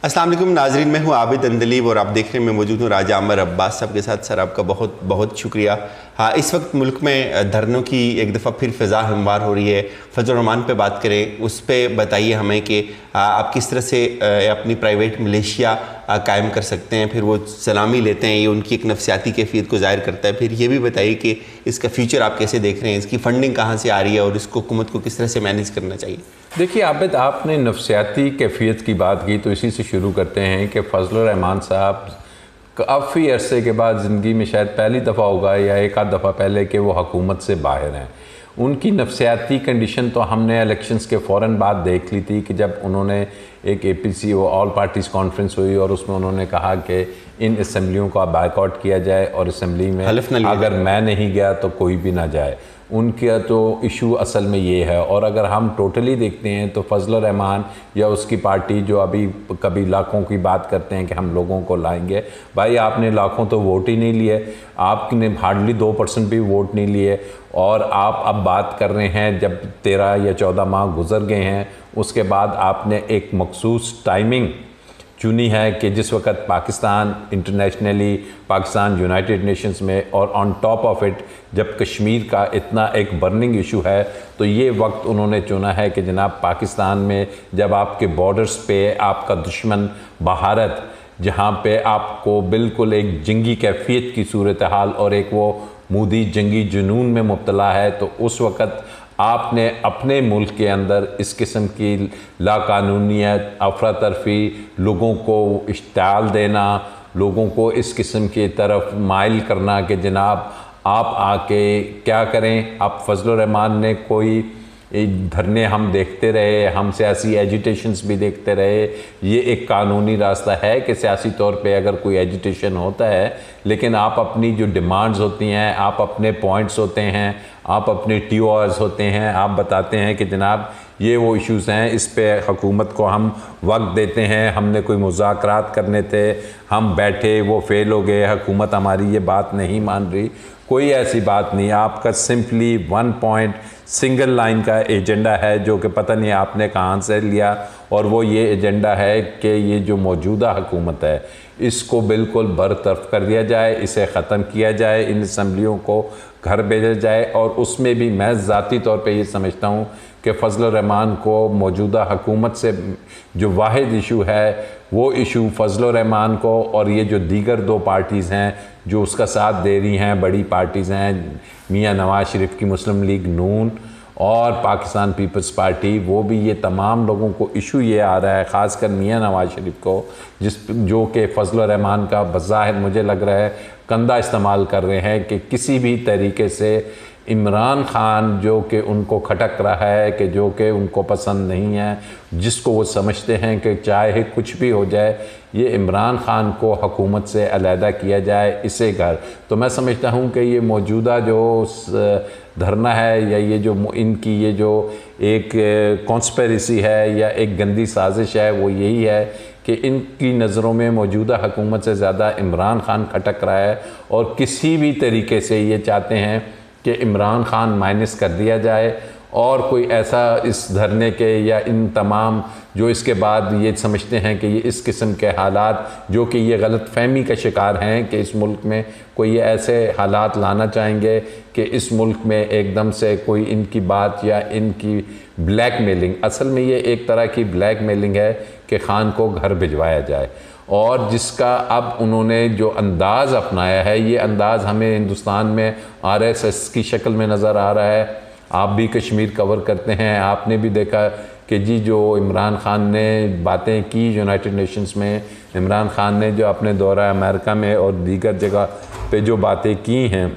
अस्सलाम वालेकुम नाजरीन, मैं हूं आबिद अंदलीब और आप देख रहे हैं, मैं मौजूद हूं राजा आमर अब्बास साहब के साथ। सर आपका बहुत बहुत शुक्रिया। हाँ, इस वक्त मुल्क में धरनों की एक दफ़ा फिर फ़िज़ा हमवार हो रही है। फजल रहमान पे बात करें, उस पर बताइए हमें कि आप किस तरह से अपनी प्राइवेट मिलिशिया कायम कर सकते हैं। फिर वो सलामी लेते हैं, ये उनकी एक नफसियाती कैफियत को ज़ाहिर करता है। फिर ये भी बताइए कि इसका फ्यूचर आप कैसे देख रहे हैं, इसकी फ़ंडिंग कहाँ से आ रही है और इसको हुकूमत को किस तरह से मैनेज करना चाहिए। देखिए आबिद, आपने नफसियाती कैफियत की बात की तो इसी से शुरू करते हैं कि फजल रहमान साहब काफ़ी अरसे के बाद ज़िंदगी में शायद पहली दफ़ा होगा या एक आध दफ़ा पहले कि वो हुकूमत से बाहर हैं। उनकी नफसियाती कंडीशन तो हमने इलेक्शंस के फ़ौरन बाद देख ली थी कि जब उन्होंने एक APC वो ऑल पार्टीज़ कॉन्फ्रेंस हुई और उसमें उन्होंने कहा कि इन असम्बलियों का बायकॉट किया जाए और असम्बली में अगर मैं नहीं गया तो कोई भी ना जाए। उनका तो इशू असल में ये है। और अगर हम टोटली देखते हैं तो फजल रहमान या उसकी पार्टी जो अभी कभी लाखों की बात करते हैं कि हम लोगों को लाएंगे, भाई आपने लाखों तो वोट ही नहीं लिए, आपने हार्डली 2% भी वोट नहीं लिए। और आप अब बात कर रहे हैं जब 13 या 14 माह गुजर गए हैं, उसके बाद आपने एक मखसूस टाइमिंग चुनी है कि जिस वक्त Pakistan internationally, Pakistan United Nations में और ऑन टॉप ऑफ इट जब कश्मीर का इतना एक बर्निंग इशू है, तो ये वक्त उन्होंने चुना है कि जनाब पाकिस्तान में जब आपके बॉर्डर्स पे आपका दुश्मन भारत, जहाँ पे आपको बिल्कुल एक जंगी कैफियत की सूरत हाल और एक वो मोदी जंगी जुनून में मुब्तला है, तो उस वक़्त आपने अपने मुल्क के अंदर इस किस्म की लाकानूनियत, अफरा तरफी, लोगों को इश्ताल देना, लोगों को इस किस्म की तरफ माइल करना कि जनाब आप आके क्या करें। अब फजल रहमान ने कोई धरने हम देखते रहे, हम सियासी एजिटेशंस भी देखते रहे। ये एक कानूनी रास्ता है कि सियासी तौर पे अगर कोई एजिटेशन होता है, लेकिन आप अपनी जो डिमांड्स होती हैं, आप अपने पॉइंट्स होते हैं, आप अपने TORs होते हैं, आप बताते हैं कि जनाब ये वो इश्यूज़ हैं, इस पे हुकूमत को हम वक्त देते हैं, हमने कोई मुज़ाकरात करने थे, हम बैठे, वो फेल हो गए, हुकूमत हमारी ये बात नहीं मान रही। कोई ऐसी बात नहीं, आपका सिंपली 1 पॉइंट सिंगल लाइन का एजेंडा है जो कि पता नहीं आपने कहाँ से लिया। और वो ये एजेंडा है कि ये जो मौजूदा हुकूमत है इसको बिल्कुल बरतरफ कर दिया जाए, इसे ख़त्म किया जाए, इन असम्बलियों को घर भेजा जाए। और उसमें भी मैं ज़ाती तौर पे ये समझता हूँ कि फजल रहमान को मौजूदा हुकूमत से जो वाहिद इशू है वो इशू फजल रहमान को और ये जो दीगर 2 पार्टीज़ हैं जो उसका साथ दे रही हैं, बड़ी पार्टीज़ हैं, मियाँ नवाज़ शरीफ की मुस्लिम लीग नून और पाकिस्तान पीपल्स पार्टी, वो भी ये तमाम लोगों को इशू ये आ रहा है, ख़ासकर मियाँ नवाज़ शरीफ को, जो कि फजल रहमान का बज़ाहिर मुझे लग रहा है कंधा इस्तेमाल कर रहे हैं कि किसी भी तरीके से इमरान ख़ान जो कि उनको खटक रहा है, कि जो कि उनको पसंद नहीं है, जिसको वो समझते हैं कि चाहे कुछ भी हो जाए ये इमरान ख़ान को हुकूमत से अलहदा किया जाए, इसे घर। तो मैं समझता हूँ कि ये मौजूदा जो धरना है या ये जो इनकी ये जो एक कॉन्स्पिरेसी है या एक गंदी साजिश है, वो यही है कि इनकी नज़रों में मौजूदा हुकूमत से ज़्यादा इमरान ख़ान खटक रहा है और किसी भी तरीके से ये चाहते हैं कि इमरान ख़ान माइनस कर दिया जाए। और कोई ऐसा इस धरने के या इन तमाम जो इसके बाद ये समझते हैं कि ये इस किस्म के हालात जो कि ये गलत फहमी का शिकार हैं कि इस मुल्क में कोई ये ऐसे हालात लाना चाहेंगे कि इस मुल्क में एकदम से कोई इनकी बात या इनकी ब्लैकमेलिंग, असल में ये एक तरह की ब्लैकमेलिंग है कि ख़ान को घर भिजवाया जाए। और जिसका अब उन्होंने जो अंदाज़ अपनाया है, ये अंदाज़ हमें हिंदुस्तान में RSS की शक्ल में नज़र आ रहा है। आप भी कश्मीर कवर करते हैं, आपने भी देखा कि जी जो इमरान ख़ान ने बातें की यूनाइटेड नेशंस में, इमरान ख़ान ने जो अपने दौरा अमेरिका में और दीगर जगह पे जो बातें की हैं,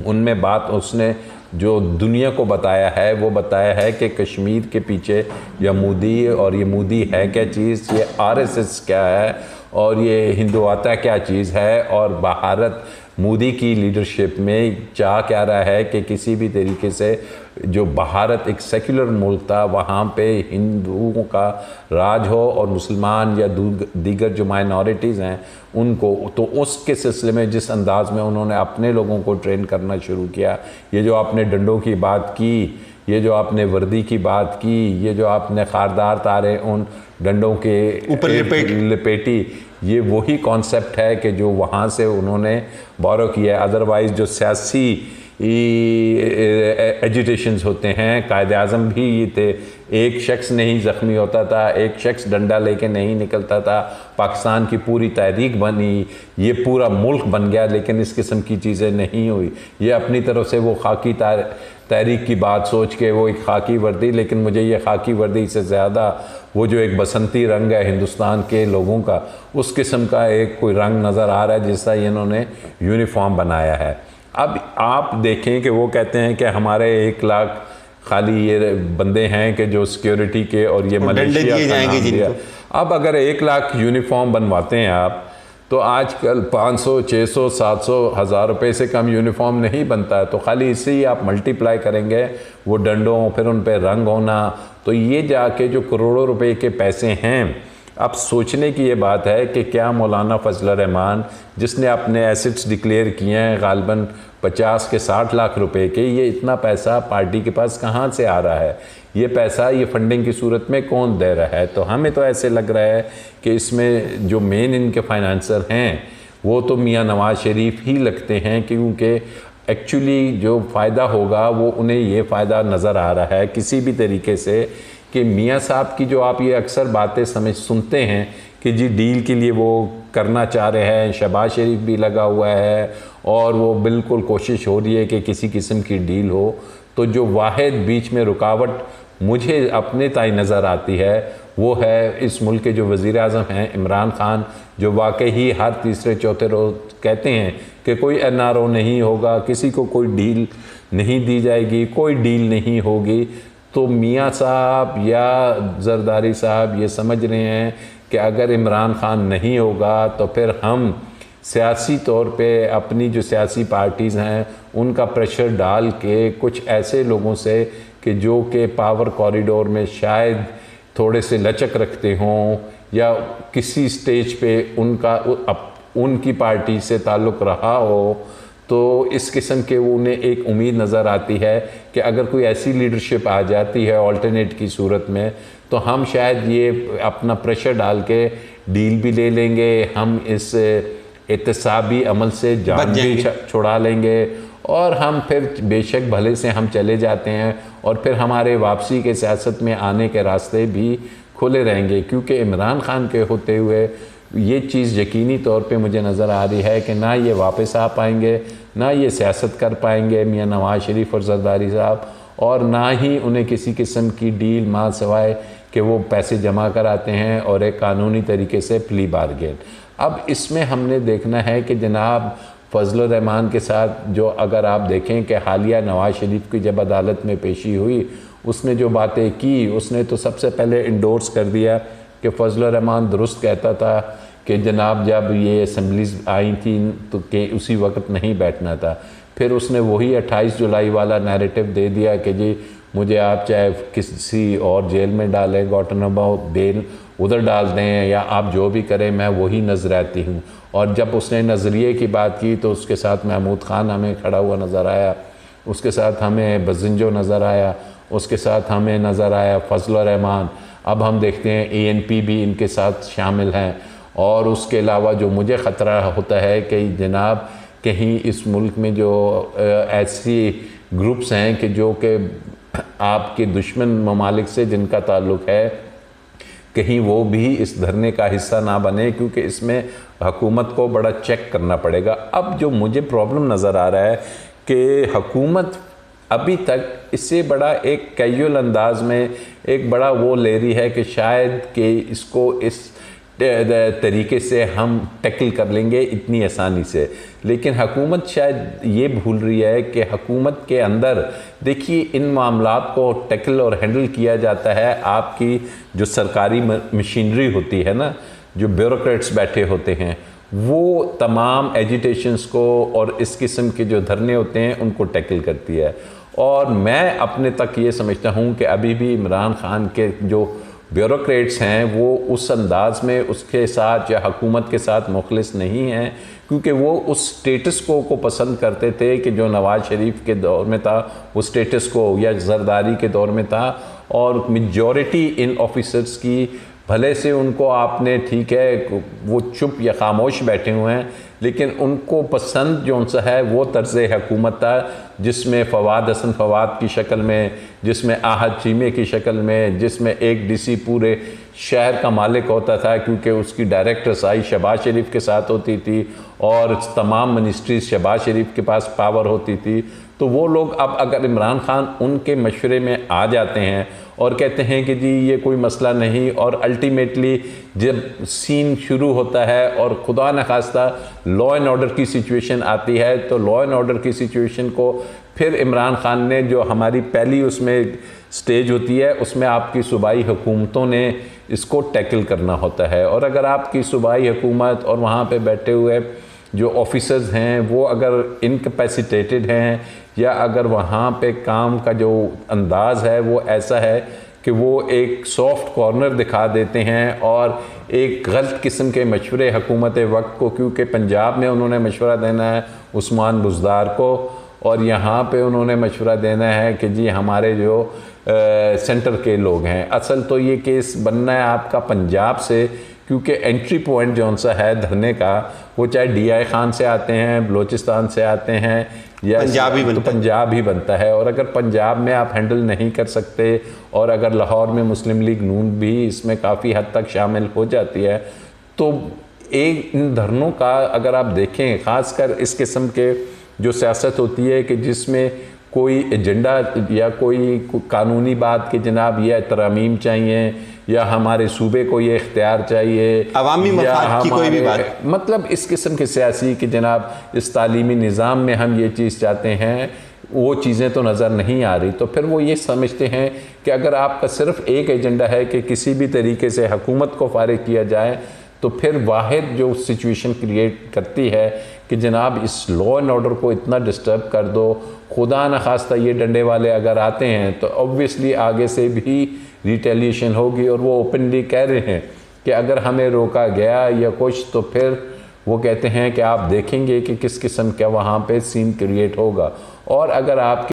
उनमें बात उसने जो दुनिया को बताया है वो बताया है कि कश्मीर के पीछे या मोदी, और ये मोदी है क्या चीज़, ये RSS क्या है और ये हिंदुत्व क्या चीज़ है, और भारत मोदी की लीडरशिप में चाह क्या रहा है कि किसी भी तरीके से जो भारत एक सेक्युलर मुल्क था वहाँ पे हिंदुओं का राज हो और मुसलमान या दीगर जो माइनॉरिटीज़ हैं उनको, तो उसके सिलसिले में जिस अंदाज़ में उन्होंने अपने लोगों को ट्रेन करना शुरू किया, ये जो आपने डंडों की बात की, ये जो आपने वर्दी की बात की, ये जो आपने खारदार तारे उन डंडों के ऊपर लिपेटी, ये वही कॉन्सेप्ट है कि जो वहाँ से उन्होंने बोरो किया है। अदरवाइज़ जो सियासी एजुटेशंस होते हैं, कायद आज़म भी ये थे, एक शख्स नहीं ज़ख्मी होता था, एक शख्स डंडा लेके नहीं निकलता था, पाकिस्तान की पूरी तहरीक बनी, ये पूरा मुल्क बन गया, लेकिन इस किस्म की चीज़ें नहीं हुई। ये अपनी तरफ से वो खाकी तहरीक की बात सोच के वो एक खाकी वर्दी, लेकिन मुझे ये खाकी वर्दी से ज़्यादा वो जो एक बसंती रंग है हिंदुस्तान के लोगों का, उस किस्म का एक कोई रंग नज़र आ रहा है जिसका इन्होंने यूनिफॉर्म बनाया है। अब आप देखें कि वो कहते हैं कि हमारे 1 लाख खाली ये बंदे हैं कि जो सिक्योरिटी के और ये मलेशिया का नाम दिया। अब अगर 1 लाख यूनिफॉर्म बनवाते हैं आप, तो आजकल 500, 600, 700, 1000 रुपये से कम यूनिफॉर्म नहीं बनता है। तो खाली इससे ही आप मल्टीप्लाई करेंगे वो डंडों, फिर उन पर रंग होना, तो ये जाके जो करोड़ों रुपए के पैसे हैं। अब सोचने की ये बात है कि क्या मौलाना फजल रहमान, जिसने अपने एसेट्स डिक्लेयर किए हैं गालिबन 50 के 60 लाख रुपए के, ये इतना पैसा पार्टी के पास कहाँ से आ रहा है? ये पैसा ये फंडिंग की सूरत में कौन दे रहा है? तो हमें तो ऐसे लग रहा है कि इसमें जो मेन इनके फाइनेंसर हैं वो तो मियाँ नवाज शरीफ ही लगते हैं, क्योंकि एक्चुअली जो फ़ायदा होगा वो उन्हें ये फ़ायदा नज़र आ रहा है किसी भी तरीके से कि मियाँ साहब की जो आप ये अक्सर बातें सुनते हैं कि जी डील के लिए वो करना चाह रहे हैं, शहबाज शरीफ भी लगा हुआ है और वो बिल्कुल कोशिश हो रही है कि किसी किस्म की डील हो। तो जो वाहिद बीच में रुकावट मुझे अपने ताई नज़र आती है वो है इस मुल्क के जो वज़ीर आज़म हैं इमरान ख़ान, जो वाकई ही हर तीसरे चौथे रोज़ कहते हैं कि कोई NRO नहीं होगा, किसी को कोई डील नहीं दी जाएगी, कोई डील नहीं होगी। तो मियाँ साहब या जरदारी साहब ये समझ रहे हैं कि अगर इमरान ख़ान नहीं होगा तो फिर हम सियासी तौर पे अपनी जो सियासी पार्टीज़ हैं उनका प्रेशर डाल के कुछ ऐसे लोगों से कि जो कि पावर कॉरिडोर में शायद थोड़े से लचक रखते हों या किसी स्टेज पे उनकी पार्टी से ताल्लुक़ रहा हो, तो इस किस्म के उन्हें एक उम्मीद नज़र आती है कि अगर कोई ऐसी लीडरशिप आ जाती है ऑल्टरनेट की सूरत में, तो हम शायद ये अपना प्रेशर डाल के डील भी ले लेंगे, हम इस एहतसाबी अमल से जान भी छुड़ा लेंगे और हम फिर बेशक भले से हम चले जाते हैं और फिर हमारे वापसी के सियासत में आने के रास्ते भी खुले रहेंगे। क्योंकि इमरान ख़ान के होते हुए ये चीज़ यकीनी तौर पे मुझे नज़र आ रही है कि ना ये वापस आ पाएंगे, ना ये सियासत कर पाएंगे मियाँ नवाज शरीफ और जरदारी साहब, और ना ही उन्हें किसी किस्म की डील मां सिवाय कि वो पैसे जमा कराते हैं और एक कानूनी तरीके से प्ली बारगेन। अब इसमें हमने देखना है कि जनाब फजल रहमान के साथ जो अगर आप देखें कि हालिया नवाज शरीफ की जब अदालत में पेशी हुई, उसने जो बातें की, उसने तो सबसे पहले इंडोर्स कर दिया कि फजल रहमान दुरुस्त कहता था कि जनाब जब ये असम्बलीज़ आई थी तो कि उसी वक्त नहीं बैठना था। फिर उसने वही 28 जुलाई वाला नैरेटिव दे दिया कि जी मुझे आप चाहे किसी और जेल में डालें, गुआंटानामो बेल उधर डाल दें या आप जो भी करें, मैं वही नजराती हूँ। और जब उसने नज़रिए की बात की तो उसके साथ महमूद ख़ान हमें खड़ा हुआ नज़र आया, उसके साथ हमें बज़िंजो नज़र आया, उसके साथ हमें नज़र आया फजल रहमान। अब हम देखते हैं ANP भी इनके साथ शामिल हैं। और उसके अलावा जो मुझे ख़तरा होता है कि जनाब कहीं इस मुल्क में जो ऐसी ग्रुप्स हैं कि जो कि आपके दुश्मन ममालिक से जिनका ताल्लुक़ है, कहीं वो भी इस धरने का हिस्सा ना बने, क्योंकि इसमें हुकूमत को बड़ा चेक करना पड़ेगा। अब जो मुझे प्रॉब्लम नज़र आ रहा है कि हुकूमत अभी तक इससे बड़ा एक कैजुअल अंदाज में एक बड़ा वो ले रही है कि शायद कि इसको इस तरीके से हम टैकल कर लेंगे इतनी आसानी से, लेकिन हुकूमत शायद ये भूल रही है कि हुकूमत के अंदर देखिए इन मामलात को टैकल और हैंडल किया जाता है। आपकी जो सरकारी मशीनरी होती है ना, जो ब्यूरोक्रेट्स बैठे होते हैं, वो तमाम एजिटेशंस को और इस किस्म के जो धरने होते हैं उनको टैकल करती है। और मैं अपने तक ये समझता हूँ कि अभी भी इमरान ख़ान के जो ब्यूरोक्रेट्स हैं वो उस अंदाज में उसके साथ या हुकूमत के साथ मुखलिस नहीं हैं, क्योंकि वो उस स्टेटस को पसंद करते थे कि जो नवाज शरीफ के दौर में था, उस स्टेटस को या जरदारी के दौर में था। और मेजॉरिटी इन ऑफिसर्स की भले से उनको आपने ठीक है वो चुप या खामोश बैठे हुए हैं, लेकिन उनको पसंद जो सा है वो तर्ज़ हुकूमत था जिसमें फवाद हसन फवाद की शक्ल में, जिसमें आहद चीमे की शक्ल में, जिसमें एक डीसी पूरे शहर का मालिक होता था क्योंकि उसकी डायरेक्ट रसाई शहबाज शरीफ के साथ होती थी और तमाम मिनिस्ट्रीज शहबाज शरीफ के पास पावर होती थी। तो वो लोग अब अगर इमरान खान उनके मशवरे में आ जाते हैं और कहते हैं कि जी ये कोई मसला नहीं, और अल्टीमेटली जब सीन शुरू होता है और खुदा न खास्ता लॉ एंड ऑर्डर की सिचुएशन आती है, तो लॉ एंड ऑर्डर की सिचुएशन को फिर इमरान खान ने, जो हमारी पहली उसमें स्टेज होती है उसमें आपकी सूबाई हुकूमतों ने इसको टैकल करना होता है। और अगर आपकी सूबाई हुकूमत और वहाँ पे बैठे हुए जो ऑफिसर्स हैं वो अगर इनकैपेसिटेटेड हैं, या अगर वहाँ पे काम का जो अंदाज़ है वो ऐसा है कि वो एक सॉफ्ट कॉर्नर दिखा देते हैं और एक गलत किस्म के मशवरे हुकूमत वक्त को, क्योंकि पंजाब में उन्होंने मशवरा देना है उस्मान बुज़दार को और यहाँ पे उन्होंने मशवरा देना है कि जी हमारे जो सेंटर के लोग हैं। असल तो ये केस बनना है आपका पंजाब से, क्योंकि एंट्री पॉइंट जो सा है धरने का वो चाहे DI खान से आते हैं, बलोचिस्तान से आते हैं या पंजाब ही बनता है। और अगर पंजाब में आप हैंडल नहीं कर सकते और अगर लाहौर में मुस्लिम लीग नून भी इसमें काफ़ी हद तक शामिल हो जाती है, तो एक इन धरनों का अगर आप देखें, ख़ासकर इस किस्म के जो सियासत होती है कि जिसमें कोई एजेंडा या कोई कानूनी बात कि जनाब ये तरमीम चाहिए या हमारे सूबे को ये इख्तियार चाहिए, अवामी मफाद की कोई भी बात, मतलब इस किस्म के सियासी कि जनाब इस तालीमी निज़ाम में हम ये चीज़ चाहते हैं, वो चीज़ें तो नज़र नहीं आ रही। तो फिर वो ये समझते हैं कि अगर आपका सिर्फ एक एजेंडा है कि किसी भी तरीके से हुकूमत को फारिग किया जाए, तो फिर वाहिद जो सिचुएशन क्रिएट करती है कि जनाब इस लॉ एंड ऑर्डर को इतना डिस्टर्ब कर दो, खुदा न खास्ता ये डंडे वाले अगर आते हैं तो ऑब्वियसली आगे से भी रिटेलिएशन होगी। और वो ओपनली कह रहे हैं कि अगर हमें रोका गया या कुछ, तो फिर वो कहते हैं कि आप देखेंगे कि किस किस्म का वहाँ पे सीन क्रिएट होगा। और अगर आप